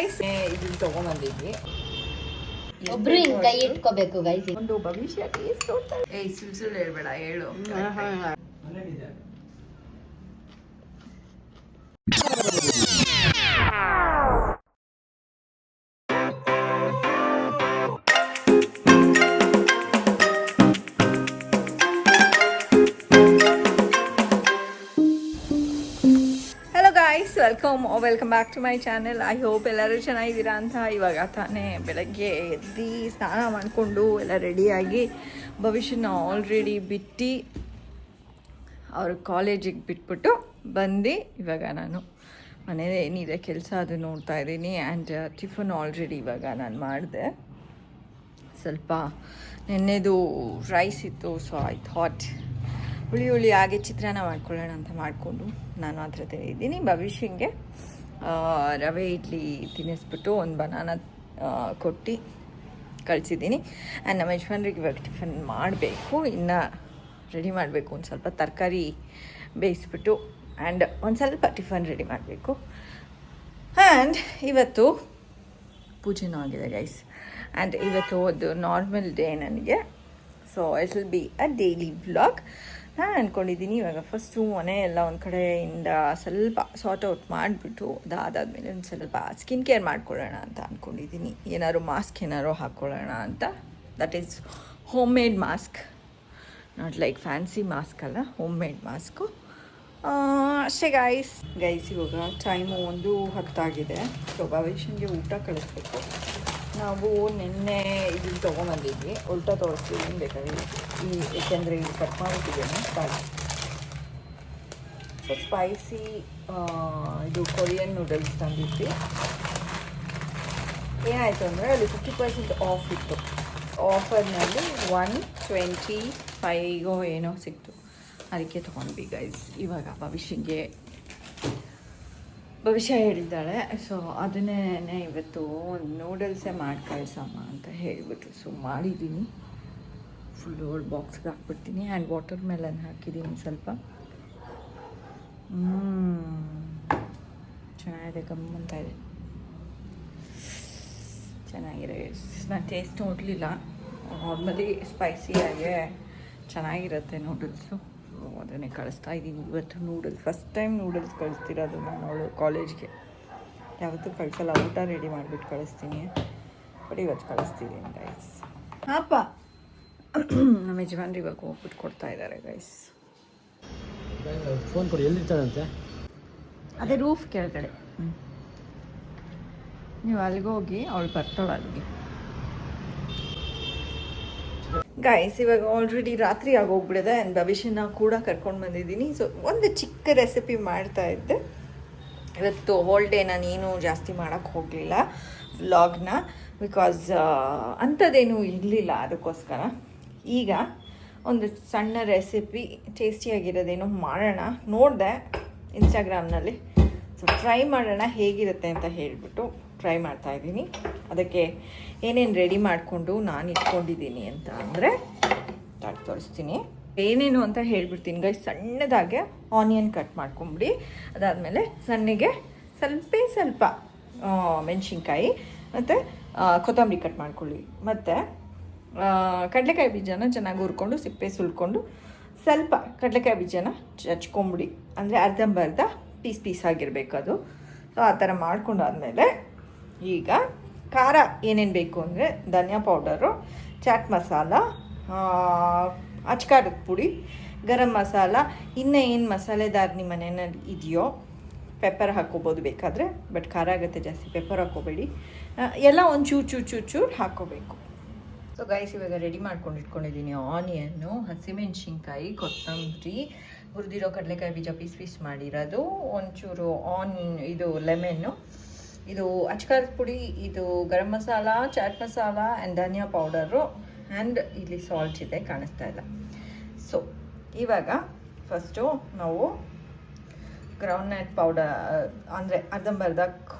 Guys ಇದನ್ನ ತಗೊಂಬಂದಿದ್ವಿ. ಒಬ್ರು ಹಿಂಗ್ ಕೈ ಇಟ್ಕೋಬೇಕು ಗೈಸ್. ಒಂದು ಭವಿಷ್ಯ ಟೇಸ್ಟ್ ನೋಡ್ತಾರೆ. ಸುಳ್ಳು ಹೇಳ್ಬೇಡ, ಹೇಳು. Welcome back to my channel. I hope ಎಲ್ಲರೂ ಚೆನ್ನಾಗಿದ್ದೀರಾ ಅಂತ. ಇವಾಗ ತಾನೇ ಬೆಳಗ್ಗೆ ಎದ್ದು ಸ್ನಾನ ಮಾಡಿಕೊಂಡು ಎಲ್ಲ ರೆಡಿಯಾಗಿ ಭವಿಷ್ಯನ ಆಲ್ರೆಡಿ ಬಿಟ್ಟು ಅವ್ರ ಕಾಲೇಜಿಗೆ ಬಿಟ್ಬಿಟ್ಟು ಬಂದು ಇವಾಗ ನಾನು ಮನೇಲಿ ಏನಿದೆ ಕೆಲಸ ಅದು ನೋಡ್ತಾ ಇದ್ದೀನಿ. ಆ್ಯಂಡ್ ಟಿಫನ್ ಆಲ್ರೆಡಿ ಇವಾಗ ನಾನು ಮಾಡಿದೆ. ಸ್ವಲ್ಪ ನೆನ್ನೆದು ರೈಸ್ ಇತ್ತು, ಸೊ ಐ ಥಾಟ್ ಹುಳಿ ಹಾಗೆ ಚಿತ್ರಾನ್ನ ಮಾಡ್ಕೊಳ್ಳೋಣ ಅಂತ ಮಾಡಿಕೊಂಡು ನಾನು ಹತ್ರ ಇದ್ದೀನಿ. ಭವಿಷ್ಯಂಗೆ ರವೆ ಇಡ್ಲಿ ತಿನ್ನಿಸ್ಬಿಟ್ಟು ಒಂದು ಬನಾನ ಕೊಟ್ಟು ಕಳಿಸಿದ್ದೀನಿ. ಆ್ಯಂಡ್ ನಮ್ಮ ಯಜಮಾನ್ರಿಗೆ ಇವಾಗ ಟಿಫನ್ ಮಾಡಬೇಕು, ಇನ್ನು ರೆಡಿ ಮಾಡಬೇಕು. ಒಂದು ಸ್ವಲ್ಪ ತರಕಾರಿ ಬೇಯಿಸ್ಬಿಟ್ಟು ಆ್ಯಂಡ್ ಒಂದು ಸ್ವಲ್ಪ ಟಿಫನ್ ರೆಡಿ ಮಾಡಬೇಕು. ಆ್ಯಂಡ್ ಇವತ್ತು ಪೂಜೆನೂ ಆಗಿದೆ ಗೈಸ್. ಆ್ಯಂಡ್ ಇವತ್ತು ಒಂದು ನಾರ್ಮಲ್ ಡೇ ನನಗೆ. So it will be a daily vlog. ನಾನು ಅಂದ್ಕೊಂಡಿದ್ದೀನಿ ಇವಾಗ ಫಸ್ಟು ಮನೆ ಎಲ್ಲ ಒಂದು ಕಡೆಯಿಂದ ಸ್ವಲ್ಪ ಸಾರ್ಟ್ ಔಟ್ ಮಾಡಿಬಿಟ್ಟು ಅದಾದಮೇಲೆ ಒಂದು ಸ್ವಲ್ಪ ಸ್ಕಿನ್ ಕೇರ್ ಮಾಡ್ಕೊಳ್ಳೋಣ ಅಂತ ಅಂದ್ಕೊಂಡಿದ್ದೀನಿ. ಏನಾದ್ರು ಮಾಸ್ಕ್ ಏನಾದ್ರು ಹಾಕ್ಕೊಳ್ಳೋಣ ಅಂತ. That is home made mask, not like fancy mask ಅಲ್ಲ, ಹೋಮ್ ಮೇಡ್ ಮಾಸ್ಕು ಅಷ್ಟೇ ಗೈಸ್. ಇವಾಗ ಟೈಮು 1:10 ಸೊ ಭವಿಷ್ಯನಿಗೆ ಊಟ ಕಳಿಸ್ಬೇಕು. ನಾವು ನಿನ್ನೆ ಇದನ್ನು ತೊಗೊಂಬಂದಿದ್ವಿ. ಉಲ್ಟಾ ತೋರಿಸ್ತೀವಿ ಏನು ಬೇಕಾದ್ರೆ ಏಕೆಂದರೆ ಇದು ಕಟ್ ಮಾಡಿಟ್ಟಿದ್ದೇನೆ. ಸೊ ಸ್ಪೈಸಿ ಇದು ಕೊರಿಯನ್ ನೂಡಲ್ಸ್ ತಂದಿದ್ವಿ. ಏನಾಯಿತು ಅಂದರೆ ಅಲ್ಲಿ 50% ಆಫ್ ಇತ್ತು. ಆಫರ್ನಲ್ಲಿ 125 ಏನೋ ಸಿಕ್ತು, ಅದಕ್ಕೆ ತೊಗೊಂಡ್ವಿ ಗೈಸ್. ಇವಾಗ ಭವಿಷ್ಯ ಹೇಳಿದ್ದಾಳೆ, ಸೊ ಅದನ್ನೇ ಇವತ್ತು ನೂಡಲ್ಸೇ ಮಾಡಿ ಕಳ್ಸಮ್ಮ ಅಂತ ಹೇಳಿಬಿಟ್ರು. ಸೊ ಮಾಡಿದ್ದೀನಿ, ಫುಲ್ ಓಲ್ಡ್ ಬಾಕ್ಸ್ಗೆ ಹಾಕ್ಬಿಡ್ತೀನಿ. ಆ್ಯಂಡ್ ವಾಟರ್ ಮೆಲನ್ ಹಾಕಿದ್ದೀನಿ ಸ್ವಲ್ಪ. ಚೆನ್ನಾಗಿದೆ, ಗಮ್ಮಂತ ಇದೆ, ಚೆನ್ನಾಗಿದೆ. ನಾನು ಟೇಸ್ಟ್ ನೋಡಲಿಲ್ಲ. ನಾರ್ಮಲಿ ಸ್ಪೈಸಿಯಾಗೆ ಚೆನ್ನಾಗಿರುತ್ತೆ ನೂಡಲ್ಸು. ಅದನ್ನೇ ಕಳಿಸ್ತಾ ಇದ್ದೀನಿ ಇವತ್ತು. ನೂಡಲ್ಸ್ ಫಸ್ಟ್ ಟೈಮ್ ನೂಡಲ್ಸ್ ಕಳಿಸ್ತಿರೋದು ನಾನು ಅವಳು ಕಾಲೇಜ್ಗೆ. ಯಾವತ್ತೂ ಕಳಿಸಲ್ಲ, ಊಟ ರೆಡಿ ಮಾಡಿಬಿಟ್ಟು ಕಳಿಸ್ತೀನಿ. ಬಟ್ ಇವತ್ತು ಕಳಿಸ್ತಿದ್ದೀನಿ ಗೈಸ್. ಹಾಪ ನಮ್ಮ ಯಜಮಾನ್ರು ಇವಾಗ ಹೋಗ್ಬಿಟ್ಟು ಕೊಡ್ತಾ ಇದ್ದಾರೆ ಗೈಸ್. ಫೋನ್ ಕೊಡಿ, ಎಲ್ಲಿರ್ತಾರಂತೆ? ಅದೇ ರೂಫ್ ಕೆಳಗಡೆ. ನೀವು ಅಲ್ಲಿಗೋಗಿ ಅವಳು ಬರ್ತಾಳೆ ಅಲ್ಲಿಗೆ. ಗೈಸ್ ಇವಾಗ ಆಲ್ರೆಡಿ ರಾತ್ರಿ ಆಗೋಗ್ಬಿಡಿದೆ. ಆ್ಯಂಡ್ ಭವಿಷ್ಯನ ಕೂಡ ಕರ್ಕೊಂಡು ಬಂದಿದ್ದೀನಿ. ಸೊ ಒಂದು ಚಿಕ್ಕ ರೆಸಿಪಿ ಮಾಡ್ತಾ ಇದ್ದೆ ಇವತ್ತು. ಹೋಲ್ ಡೇ ನಾನೇನು ಜಾಸ್ತಿ ಮಾಡೋಕ್ಕೆ ಹೋಗಲಿಲ್ಲ ವ್ಲಾಗ್ನ, ಬಿಕಾಸ್ ಅಂಥದ್ದೇನೂ ಇರಲಿಲ್ಲ. ಅದಕ್ಕೋಸ್ಕರ ಈಗ ಒಂದು ಸಣ್ಣ ರೆಸಿಪಿ ಟೇಸ್ಟಿಯಾಗಿರೋದೇನೋ ಮಾಡೋಣ ನೋಡಿದೆ ಇನ್ಸ್ಟಾಗ್ರಾಮ್ನಲ್ಲಿ. ಸೊ ಟ್ರೈ ಮಾಡೋಣ ಹೇಗಿರುತ್ತೆ ಅಂತ ಹೇಳಿಬಿಟ್ಟು ಟ್ರೈ ಮಾಡ್ತಾಯಿದ್ದೀನಿ. ಅದಕ್ಕೆ ಏನೇನು ರೆಡಿ ಮಾಡಿಕೊಂಡು ನಾನು ಇಟ್ಕೊಂಡಿದ್ದೀನಿ ಅಂತ ಅಂದರೆ ತೋರಿಸ್ತೀನಿ. ಏನೇನು ಅಂತ ಹೇಳ್ಬಿಡ್ತೀನಿ ಗೈಸ್. ಸಣ್ಣದಾಗೆ ಆನಿಯನ್ ಕಟ್ ಮಾಡ್ಕೊಂಬಿಡಿ. ಅದಾದಮೇಲೆ ಸಣ್ಣಗೆ ಸ್ವಲ್ಪ ಮೆಣಸಿನ್ಕಾಯಿ ಮತ್ತು ಕೊತ್ತಂಬರಿ ಕಟ್ ಮಾಡ್ಕೊಳ್ಳಿ. ಮತ್ತು ಕಡಲೆಕಾಯಿ ಬೀಜನ ಚೆನ್ನಾಗಿ ಹುರ್ಕೊಂಡು ಸಿಪ್ಪೆ ಸುಲ್ಕೊಂಡು ಸ್ವಲ್ಪ ಕಡಲೆಕಾಯಿ ಬೀಜನ ಹಚ್ಕೊಂಬಿಡಿ. ಅಂದರೆ ಅರ್ಧಂಬರ್ಧ ಪೀಸ್ ಆಗಿರಬೇಕು ಅದು. ಸೊ ಆ ಥರ ಮಾಡ್ಕೊಂಡಾದ್ಮೇಲೆ ಈಗ ಖಾರ ಏನೇನು ಬೇಕು ಅಂದರೆ ಧನಿಯಾ ಪೌಡರು, ಚಾಟ್ ಮಸಾಲ, ಅಚ್ಕಾರದ ಪುಡಿ, ಗರಂ ಮಸಾಲ, ಇನ್ನೂ ಏನು ಮಸಾಲೆದಾರ್ ನಿಮ್ಮ ಮನೆಯಲ್ಲಿ ಇದೆಯೋ ಪೆಪ್ಪರ್ ಹಾಕ್ಕೋಬೋದು ಬೇಕಾದರೆ. ಬಟ್ ಖಾರ ಆಗುತ್ತೆ ಜಾಸ್ತಿ, ಪೆಪ್ಪರ್ ಹಾಕ್ಕೋಬೇಡಿ. ಎಲ್ಲ ಒಂದು ಚೂರು ಹಾಕ್ಕೋಬೇಕು. ಸೊ ಗೈಸ್ ಇವಾಗ ರೆಡಿ ಮಾಡ್ಕೊಂಡು ಇಟ್ಕೊಂಡಿದ್ದೀನಿ ಆನಿಯನ್ನು, ಹಸಿಮೆಣ್ಸಿನ್ಕಾಯಿ, ಕೊತ್ತಂಬರಿ, ಹುರಿದಿರೋ ಕಡಲೆಕಾಯಿ ಬೀಜ ಪೀಸ್ ಮಾಡಿರೋದು, ಒಂಚೂರು ಇದು ಲೆಮನ್ನು, ಇದು ಅಚ್ಕಾರದ ಪುಡಿ, ಇದು ಗರಂ ಮಸಾಲ, ಚಾಟ್ ಮಸಾಲ ಆ್ಯಂಡ್ ಧನಿಯಾ ಪೌಡರು, ಆ್ಯಂಡ್ ಇಲ್ಲಿ ಸಾಲ್ಟ್ ಇದೆ, ಕಾಣಿಸ್ತಾ ಇಲ್ಲ. ಸೊ ಇವಾಗ ಫಸ್ಟು ನಾವು ಗ್ರೌಂಡ್ನಟ್ ಪೌಡರ್ ಅಂದರೆ ಅರ್ಧಂಬರ್ಧ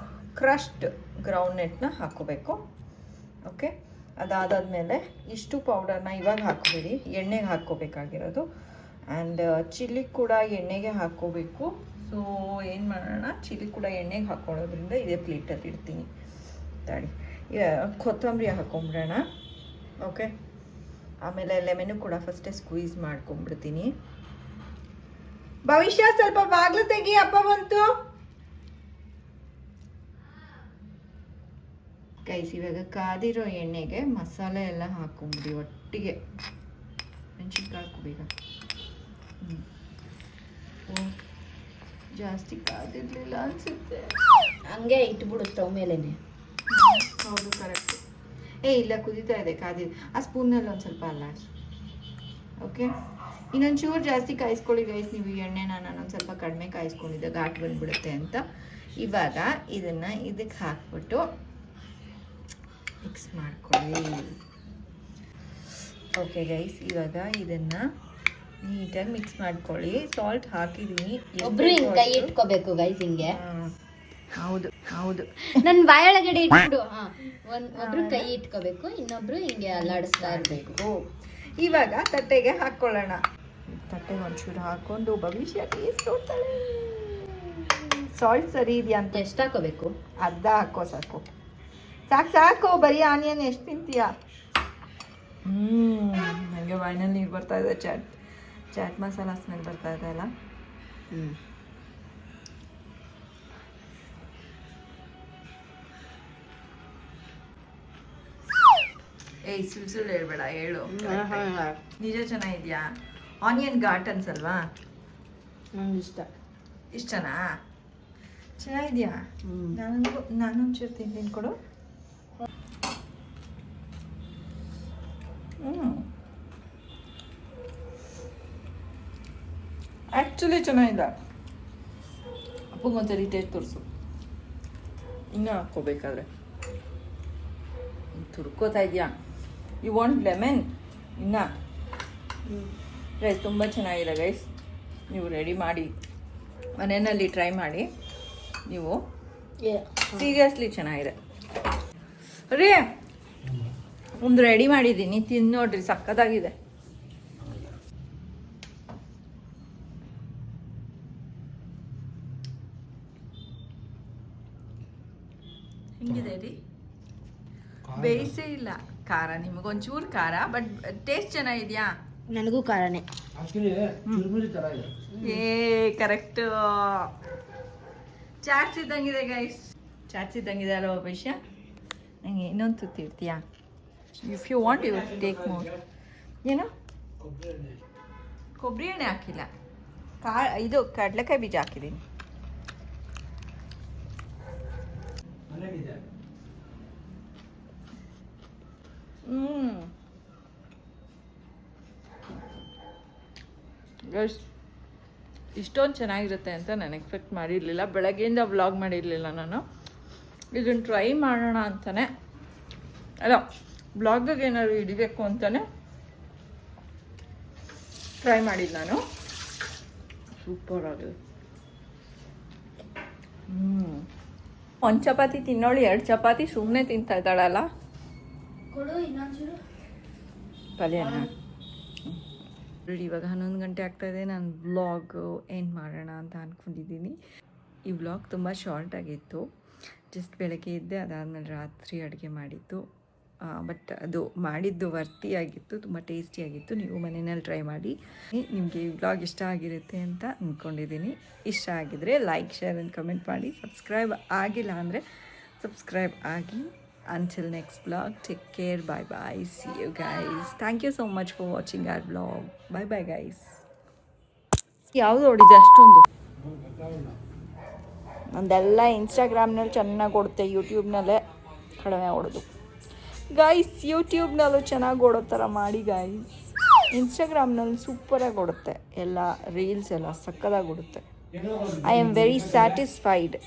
ಕ್ರಶ್ಡ್ ಗ್ರೌಂಡ್ನಟ್ನ ಹಾಕ್ಕೋಬೇಕು. ಓಕೆ, ಅದಾದಮೇಲೆ ಇಷ್ಟು ಪೌಡರ್ನ ಇವಾಗ ಹಾಕ್ಕೋಬೇಡಿ, ಎಣ್ಣೆಗೆ ಹಾಕ್ಕೋಬೇಕಾಗಿರೋದು. ಆ್ಯಂಡ್ ಚಿಲ್ಲಿ ಕೂಡ ಎಣ್ಣೆಗೆ ಹಾಕ್ಕೋಬೇಕು. ಸೊ ಏನು ಮಾಡೋಣ, ಚಿಲ್ಲಿ ಕೂಡ ಎಣ್ಣೆಗೆ ಹಾಕ್ಕೊಳ್ಳೋದ್ರಿಂದ ಇದೇ ಪ್ಲೇಟಲ್ಲಿ ಇಡ್ತೀನಿ. ತಾಳಿ ಕೊತ್ತಂಬರಿ ಹಾಕೊಂಬಿಡೋಣ. ಓಕೆ, ಆಮೇಲೆ ಲೆಮನ್ನು ಕೂಡ ಫಸ್ಟೇ ಸ್ಕ್ವೀಸ್ ಮಾಡ್ಕೊಂಬಿಡ್ತೀನಿ. ಭವಿಷ್ಯ ಸ್ವಲ್ಪ ಬಾಗ್ಲು ತೆಗಿ, ಹಬ್ಬ ಬಂತು. ಗೈಸ್ ಇವಾಗ ಕಾದಿರೋ ಎಣ್ಣೆಗೆ ಮಸಾಲೆ ಎಲ್ಲ ಹಾಕೊಂಬಿಡಿ ಒಟ್ಟಿಗೆ. ಮೆಣಸಿನ್ಕಾಯಿ ಹಾಕೋಬೇಕ. ಜಾಸ್ತಿ ಕಾದಿರ್ಲಿಲ್ಲ ಅನ್ಸುತ್ತೆ. ಹಂಗೆ ಇಟ್ಬಿಡು ಸ್ಟವ್ ಮೇಲೇನೆ. ಹೌದು, ಕರೆಕ್ಟ್. ಇಲ್ಲ, ಕುದೀತಾ ಇದೆ, ಕಾದಿದೆ. ಆ ಸ್ಪೂನಲ್ಲಿ ಒಂದು ಸ್ವಲ್ಪ ಅಲ್ಲಾಡ್ಸು. ಓಕೆ, ಇನ್ನೊಂದು ಚೂರು ಜಾಸ್ತಿ ಕಾಯಿಸ್ಕೊಳ್ಳಿ ಗೈಸ್ ನೀವು ಈ ಎಣ್ಣೆನ. ನಾನೊಂದು ಸ್ವಲ್ಪ ಕಡಿಮೆ ಕಾಯಿಸ್ಕೊಂಡಿದ್ದೆ, ಘಾಟ್ ಬಂದ್ಬಿಡುತ್ತೆ ಅಂತ. ಇವಾಗ ಇದನ್ನು ಇದಕ್ಕೆ ಹಾಕ್ಬಿಟ್ಟು ಮಿಕ್ಸ್ ಮಾಡ್ಕೊಳ್ಳಿ. ಓಕೆ ಗೈಸ್, ಇವಾಗ ಇದನ್ನು ನೀಟಾಗಿ ಮಿಕ್ಸ್ ಮಾಡ್ಕೊಳ್ಳಿ. ಸಾಲ್ಟ್ ಹಾಕಿದ್ದೀನಿ. ಒಬ್ರು ಹಿಂಗ್ ಕೈ ಇಟ್ಕೋಬೇಕು ಗೈಸ್, ಹಿಂಗೆ. ಹೌದು ಹೌದು, ನನ್ ಬಾಯೊಳಗಡೆ ಇಟ್ಬಿಡು. ಒಬ್ರು ಕೈ ಇಟ್ಕೋಬೇಕು, ಇನ್ನೊಬ್ರು ಹಿಂಗೆ ಅಲ್ಲಾಡಿಸ್ತಾ ಇರ್ಬೇಕು. ಇವಾಗ ತಟ್ಟೆಗೆ ಹಾಕೊಳ್ಳೋಣ. ತಟ್ಟೆಗೆ ಒಂಚೂರು ಹಾಕೊಂಡು ಭವಿಷ್ಯ ಟೇಸ್ಟ್ ನೋಡ್ತಾಳೆ. ಸಾಲ್ಟ್ ಸರಿ ಇದೆಯಾ ಅಂತ. ಎಷ್ಟು ಹಾಕೋಬೇಕು? ಅರ್ಧ ಹಾಕೋ, ಸಾಕು ಸಾಕು ಸಾಕು. ಬರೀ ಆನಿಯನ್ ಎಷ್ಟು ತಿಂತೀಯ? ನನಗೆ ಬಾಯಿನಲ್ಲಿ ನೀರು ಬರ್ತಾ ಇದೆ. ಚಾಟ್ ಮಸಾಲ ಸ್ಮೆಲ್ ಬರ್ತಾ ಇದೆ ಅಲ್ಲ. ಏಯ್ ಸುಳ್ಳು ಹೇಳ್ಬೇಡ, ಹೇಳು. ನಿಜ ಚೆನ್ನಾಗಿದ್ಯಾ? ಆನಿಯನ್ ಘಾಟ್ ಅನ್ಸಲ್ವಾ? ನಂಗೆ ಇಷ್ಟ. ಇಷ್ಟನಾ? ಚೆನ್ನಾಗಿದ್ಯಾ? ನಾನೊಂಚೂರು ತಿಂತೀನಿ ಕೊಡು. ಆ್ಯಕ್ಚುಲಿ ಚೆನ್ನಾಗಿದೆ. ಅಪ್ಪಗೊಂದ್ಸರಿ ಟೇಸ್ಟ್ ತೋರಿಸು. ಇನ್ನೂ ಹಾಕ್ಕೋಬೇಕಾದ್ರೆ ತುರ್ಕೋತಾ ಇದೆಯಾ? You want lemon? ಇನ್ನು ರೈಸ್ ತುಂಬ ಚೆನ್ನಾಗಿದೆ ಗೈಸ್. ನೀವು ರೆಡಿ ಮಾಡಿ ಮನೆಯಲ್ಲಿ ಟ್ರೈ ಮಾಡಿ. ನೀವು ಸೀರಿಯಸ್ಲಿ ಚೆನ್ನಾಗಿದೆ ರೀ. ಒಂದು ರೆಡಿ ಮಾಡಿದ್ದೀನಿ, ತಿಂದು ನೋಡ್ರಿ, ಸಕ್ಕತ್ತಾಗಿದೆ. ಹೆಂಗಿದೆ ರೀ? ಬೇಯಿಸೇ ಇಲ್ಲ. ಖಾರ ನಿಮಗೊಂಚೂರು ಖಾರ, ಬಟ್ ಟೇಸ್ಟ್ ಚೆನ್ನಾಗಿದ್ಯಾ? ನನಗೂ ಖಾರನೇ. ಏ ಕರೆಕ್ಟ್. ಚಾಟ್ಸ್ ಇದ್ದಂಗಿದೆ ಗೈಸ್, ಚಾಟ್ಸ್ ಇದ್ದಂಗಿದೆ ಅಲ್ವ ಭವಿಷ್ಯ? ನಂಗೆ ಇನ್ನೊಂದು ತುತ್ತಿರ್ತೀಯಾ? If you want you take more. ಏನು ಕೊಬ್ಬರಿ ಎಣ್ಣೆ ಹಾಕಿಲ್ಲ, ಇದು ಕಡಲೆಕಾಯಿ ಬೀಜ ಹಾಕಿದ್ದೀನಿ. ಇಷ್ಟೊಂದು ಚೆನ್ನಾಗಿರುತ್ತೆ ಅಂತ ನಾನು ಎಕ್ಸ್ಪೆಕ್ಟ್ ಮಾಡಿರಲಿಲ್ಲ. ಬೆಳಗ್ಗೆಯಿಂದ ವ್ಲಾಗ್ ಮಾಡಿರಲಿಲ್ಲ ನಾನು. ಇದನ್ನು ಟ್ರೈ ಮಾಡೋಣ ಅಂತಲೇ, ಅಲ್ಲ ಬ್ಲಾಗಿಗೆ ಏನಾದ್ರು ಹಿಡಿಬೇಕು ಅಂತಲೇ ಟ್ರೈ ಮಾಡಿದ್ದು ನಾನು. ಸೂಪರ್ ಆಗಿದೆ. ಒಂದು ಚಪಾತಿ ತಿನ್ನೋಳು 2 ಚಪಾತಿ ಸುಮ್ಮನೆ ತಿಂತಾ ಇದ್ದಾಳಲ್ಲ. ಪಲ್ಯನ ರೆಡಿ. ಇವಾಗ 11 ಗಂಟೆ ಆಗ್ತಾಯಿದೆ. ನಾನು ವ್ಲಾಗ್ ಎಂಡ್ ಮಾಡೋಣ ಅಂತ ಅಂದ್ಕೊಂಡಿದ್ದೀನಿ. ಈ ವ್ಲಾಗ್ ತುಂಬ ಶಾರ್ಟ್ ಆಗಿತ್ತು. ಜಸ್ಟ್ ಬೆಳಗ್ಗೆ ಇದ್ದೆ, ಅದಾದಮೇಲೆ ರಾತ್ರಿ ಅಡುಗೆ ಮಾಡಿದ್ದು. ಬಟ್ ಅದು ಮಾಡಿದ್ದು ವರ್ತಿಯಾಗಿತ್ತು, ತುಂಬ ಟೇಸ್ಟಿಯಾಗಿತ್ತು. ನೀವು ಮನೆಯಲ್ಲಿ ಟ್ರೈ ಮಾಡಿ. ನಿಮಗೆ ಈ ವ್ಲಾಗ್ ಇಷ್ಟ ಆಗಿರುತ್ತೆ ಅಂತ ಅಂದ್ಕೊಂಡಿದ್ದೀನಿ. ಇಷ್ಟ ಆಗಿದರೆ ಲೈಕ್, ಶೇರ್ ಆ್ಯಂಡ್ ಕಮೆಂಟ್ ಮಾಡಿ. ಸಬ್ಸ್ಕ್ರೈಬ್ ಆಗಿಲ್ಲ ಅಂದರೆ ಸಬ್ಸ್ಕ್ರೈಬ್ ಆಗಿ. Until next vlog, take care. Bye bye. See you guys. Thank you so much for watching our vlog. Bye bye guys. ಯಾವುದು ಹೊಡಿದೆ ಅಷ್ಟೊಂದು? ನಂದೆಲ್ಲ ಇನ್ಸ್ಟಾಗ್ರಾಮ್ನಲ್ಲಿ ಚೆನ್ನಾಗಿ ಓಡುತ್ತೆ, ಯೂಟ್ಯೂಬ್ನಲ್ಲೇ ಕಡಿಮೆ ಓಡೋದು ಗೈಸ್. ಯೂಟ್ಯೂಬ್ನಲ್ಲೂ ಚೆನ್ನಾಗಿ ಓಡೋ ಥರ ಮಾಡಿ ಗೈಸ್. ಇನ್ಸ್ಟಾಗ್ರಾಮ್ನಲ್ಲಿ ಸೂಪರಾಗಿ ಓಡುತ್ತೆ, ಎಲ್ಲ ರೀಲ್ಸ್ ಎಲ್ಲ ಸಕ್ಕದಾಗಿ ಓಡುತ್ತೆ. I am very satisfied.